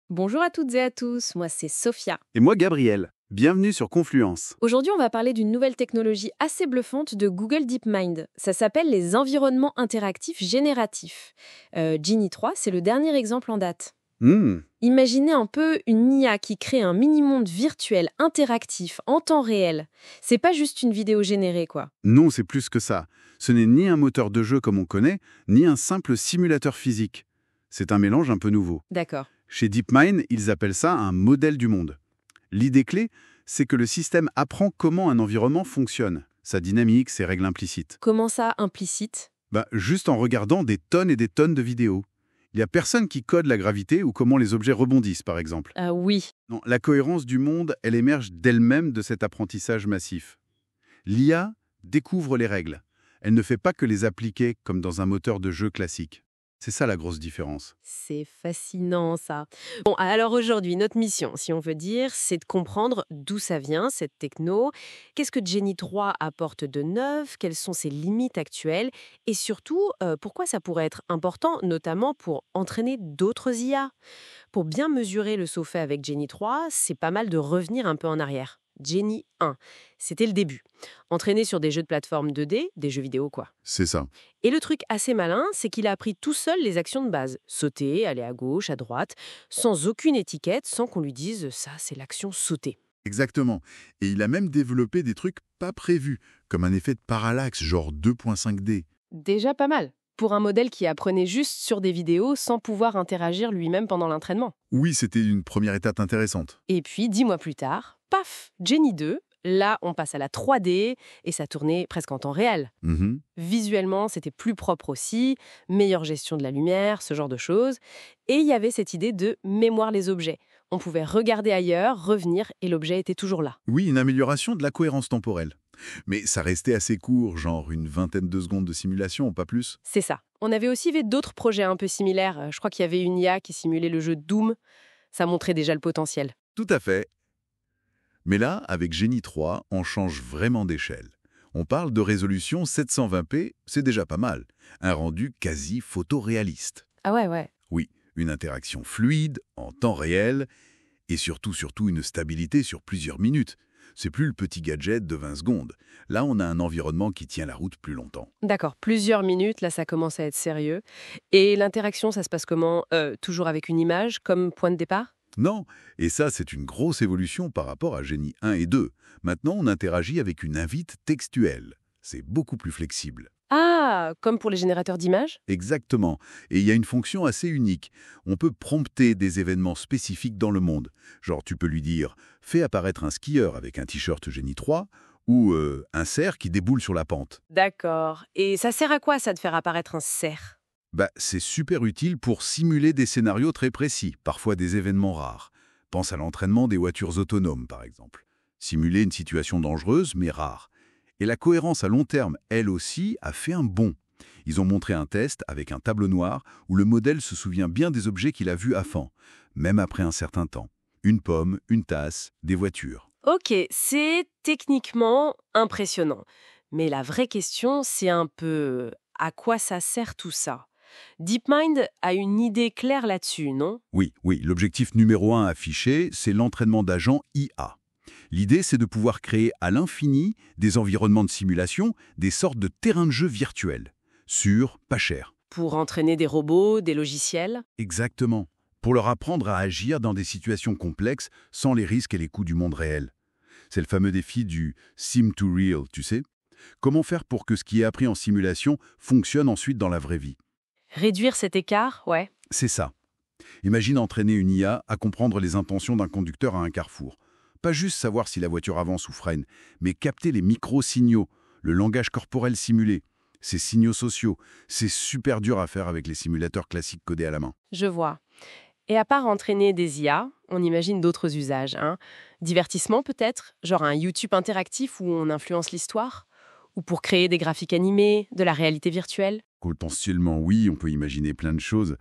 Bonjour à toutes et à tous, moi c'est Sophia. Et moi, Gabriel. Bienvenue sur Confluence. Aujourd'hui, on va parler d'une nouvelle technologie assez bluffante de Google DeepMind. Ça s'appelle les environnements interactifs génératifs. Genie 3, c'est le dernier exemple en date. Imaginez un peu une IA qui crée un mini-monde virtuel interactif en temps réel. C'est pas juste une vidéo générée, quoi. Non, c'est plus que ça. Ce n'est ni un moteur de jeu comme on connaît, ni un simple simulateur physique. C'est un mélange un peu nouveau. D'accord. Chez DeepMind, ils appellent ça un modèle du monde. L'idée clé, c'est que le système apprend comment un environnement fonctionne, sa dynamique, ses règles implicites. Comment ça, implicite ? Juste en regardant des tonnes et des tonnes de vidéos. Il n'y a personne qui code la gravité ou comment les objets rebondissent, par exemple. Ah oui. Non, la cohérence du monde, elle émerge d'elle-même de cet apprentissage massif. L'IA découvre les règles. Elle ne fait pas que les appliquer comme dans un moteur de jeu classique. C'est ça la grosse différence. C'est fascinant, ça. Bon, alors aujourd'hui, notre mission, si on veut dire, c'est de comprendre d'où ça vient, cette techno, qu'est-ce que Genie 3 apporte de neuf, quelles sont ses limites actuelles, et surtout, pourquoi ça pourrait être important, notamment pour entraîner d'autres IA. Pour bien mesurer le saut fait avec Genie 3, c'est pas mal de revenir un peu en arrière. Genie 1, c'était le début. Entraîné sur des jeux de plateforme 2D, des jeux vidéo quoi. C'est ça. Et le truc assez malin, c'est qu'il a appris tout seul les actions de base. Sauter, aller à gauche, à droite, sans aucune étiquette, sans qu'on lui dise « ça, c'est l'action sauter ». Exactement. Et il a même développé des trucs pas prévus, comme un effet de parallaxe, genre 2.5D. Déjà pas mal. Pour un modèle qui apprenait juste sur des vidéos sans pouvoir interagir lui-même pendant l'entraînement. Oui, c'était une première étape intéressante. Et puis, 10 mois plus tard, paf, Genie 2, là, on passe à la 3D et ça tournait presque en temps réel. Visuellement, c'était plus propre aussi, meilleure gestion de la lumière, ce genre de choses. Et il y avait cette idée de mémoire les objets. On pouvait regarder ailleurs, revenir, et l'objet était toujours là. Oui, une amélioration de la cohérence temporelle. Mais ça restait assez court, genre une vingtaine de secondes de simulation, pas plus. C'est ça. On avait aussi vu d'autres projets un peu similaires. Je crois qu'il y avait une IA qui simulait le jeu Doom. Ça montrait déjà le potentiel. Tout à fait. Mais là, avec Genie 3, on change vraiment d'échelle. On parle de résolution 720p, c'est déjà pas mal. Un rendu quasi photoréaliste. Ah ouais. Oui, une interaction fluide, en temps réel, et surtout une stabilité sur plusieurs minutes. C'est plus le petit gadget de 20 secondes. Là, on a un environnement qui tient la route plus longtemps. D'accord, plusieurs minutes, là ça commence à être sérieux. Et l'interaction, ça se passe comment ? Toujours avec une image comme point de départ ? Non, et ça, c'est une grosse évolution par rapport à Genie 1 et 2. Maintenant, on interagit avec une invite textuelle. C'est beaucoup plus flexible. Ah, comme pour les générateurs d'images ? Exactement. Et il y a une fonction assez unique. On peut prompter des événements spécifiques dans le monde. Genre, tu peux lui dire « Fais apparaître un skieur avec un t-shirt Genie 3 » ou un cerf qui déboule sur la pente. D'accord. Et ça sert à quoi, ça, de faire apparaître un cerf ? C'est super utile pour simuler des scénarios très précis, parfois des événements rares. Pense à l'entraînement des voitures autonomes, par exemple. Simuler une situation dangereuse, mais rare. Et la cohérence à long terme, elle aussi, a fait un bond. Ils ont montré un test avec un tableau noir où le modèle se souvient bien des objets qu'il a vus avant, même après un certain temps. Une pomme, une tasse, des voitures. Ok, c'est techniquement impressionnant. Mais la vraie question, c'est un peu à quoi ça sert tout ça ? DeepMind a une idée claire là-dessus, non ? Oui, l'objectif numéro 1 affiché, c'est l'entraînement d'agents IA. L'idée, c'est de pouvoir créer à l'infini des environnements de simulation, des sortes de terrains de jeu virtuels. Sûrs, pas chers. Pour entraîner des robots, des logiciels ? Exactement. Pour leur apprendre à agir dans des situations complexes sans les risques et les coûts du monde réel. C'est le fameux défi du sim to real, tu sais ? Comment faire pour que ce qui est appris en simulation fonctionne ensuite dans la vraie vie ? Réduire cet écart, ouais. C'est ça. Imagine entraîner une IA à comprendre les intentions d'un conducteur à un carrefour. Pas juste savoir si la voiture avance ou freine, mais capter les micro-signaux, le langage corporel simulé, ces signaux sociaux. C'est super dur à faire avec les simulateurs classiques codés à la main. Je vois. Et à part entraîner des IA, on imagine d'autres usages. Divertissement peut-être, genre un YouTube interactif où on influence l'histoire ? Ou pour créer des graphiques animés, de la réalité virtuelle ? Potentiellement oui, on peut imaginer plein de choses.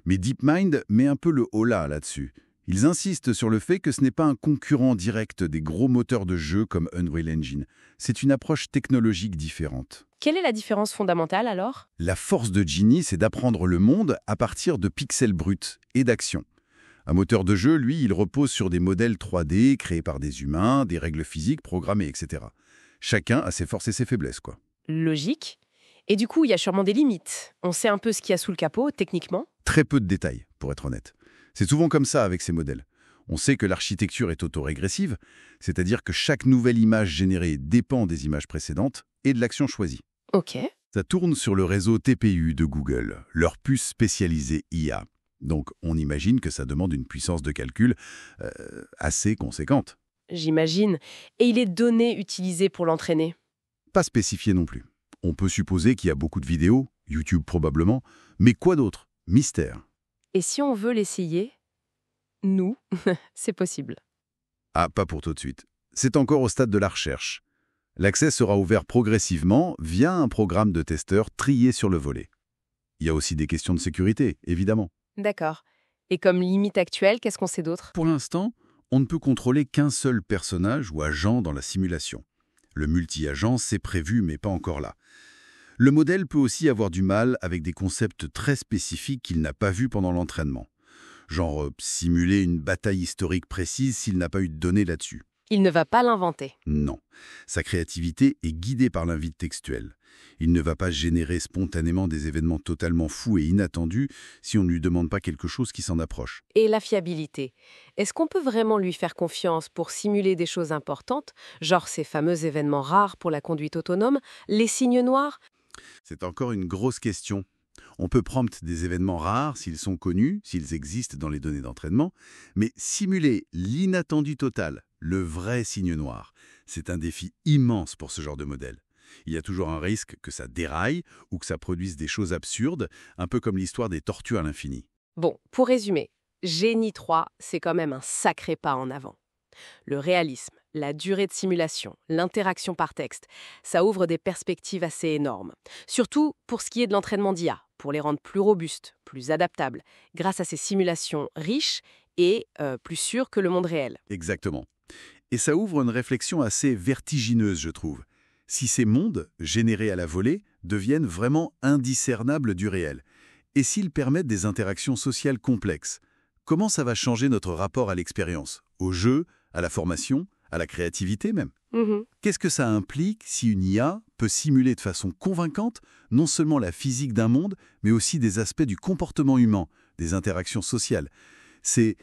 Mais DeepMind met un peu le holà là-dessus. Ils insistent sur le fait que ce n'est pas un concurrent direct des gros moteurs de jeu comme Unreal Engine. C'est une approche technologique différente. Quelle est la différence fondamentale alors? La force de Genie, c'est d'apprendre le monde à partir de pixels bruts et d'actions. Un moteur de jeu, lui, il repose sur des modèles 3D créés par des humains, des règles physiques programmées, etc. Chacun a ses forces et ses faiblesses, quoi. Logique. Et du coup, il y a sûrement des limites. On sait un peu ce qu'il y a sous le capot, techniquement. Très peu de détails, pour être honnête. C'est souvent comme ça avec ces modèles. On sait que l'architecture est autorégressive, c'est-à-dire que chaque nouvelle image générée dépend des images précédentes et de l'action choisie. Ok. Ça tourne sur le réseau TPU de Google, leur puce spécialisée IA. Donc on imagine que ça demande une puissance de calcul assez conséquente. J'imagine. Et il est donné utilisé pour l'entraîner. Pas spécifié non plus. On peut supposer qu'il y a beaucoup de vidéos, YouTube probablement, mais quoi d'autre? Mystère. Et si on veut l'essayer, nous, c'est possible. Ah, pas pour tout de suite. C'est encore au stade de la recherche. L'accès sera ouvert progressivement via un programme de testeurs triés sur le volet. Il y a aussi des questions de sécurité, évidemment. D'accord. Et comme limite actuelle, qu'est-ce qu'on sait d'autre? Pour l'instant, on ne peut contrôler qu'un seul personnage ou agent dans la simulation. Le multi-agent, c'est prévu, mais pas encore là. Le modèle peut aussi avoir du mal avec des concepts très spécifiques qu'il n'a pas vus pendant l'entraînement. Genre simuler une bataille historique précise s'il n'a pas eu de données là-dessus. Il ne va pas l'inventer. Non. Sa créativité est guidée par l'invite textuel. Il ne va pas générer spontanément des événements totalement fous et inattendus si on ne lui demande pas quelque chose qui s'en approche. Et la fiabilité. Est-ce qu'on peut vraiment lui faire confiance pour simuler des choses importantes, genre ces fameux événements rares pour la conduite autonome, les signes noirs? C'est encore une grosse question. On peut prompt des événements rares s'ils sont connus, s'ils existent dans les données d'entraînement, mais simuler l'inattendu total, le vrai signe noir, c'est un défi immense pour ce genre de modèle. Il y a toujours un risque que ça déraille ou que ça produise des choses absurdes, un peu comme l'histoire des tortues à l'infini. Bon, pour résumer, Genie 3, c'est quand même un sacré pas en avant. Le réalisme, la durée de simulation, l'interaction par texte, ça ouvre des perspectives assez énormes. Surtout pour ce qui est de l'entraînement d'IA, pour les rendre plus robustes, plus adaptables, grâce à ces simulations riches et plus sûres que le monde réel. Exactement. Et ça ouvre une réflexion assez vertigineuse, je trouve. Si ces mondes, générés à la volée, deviennent vraiment indiscernables du réel, et s'ils permettent des interactions sociales complexes, comment ça va changer notre rapport à l'expérience, au jeu, à la formation, à la créativité même? Qu'est-ce que ça implique si une IA peut simuler de façon convaincante non seulement la physique d'un monde, mais aussi des aspects du comportement humain, des interactions sociales? C'est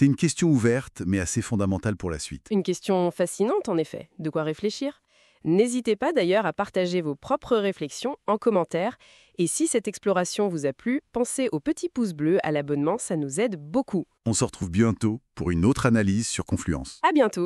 une question ouverte, mais assez fondamentale pour la suite. Une question fascinante en effet, de quoi réfléchir. N'hésitez pas d'ailleurs à partager vos propres réflexions en commentaire. Et si cette exploration vous a plu, pensez au petit pouce bleu, à l'abonnement, ça nous aide beaucoup. On se retrouve bientôt pour une autre analyse sur Confluence. À bientôt!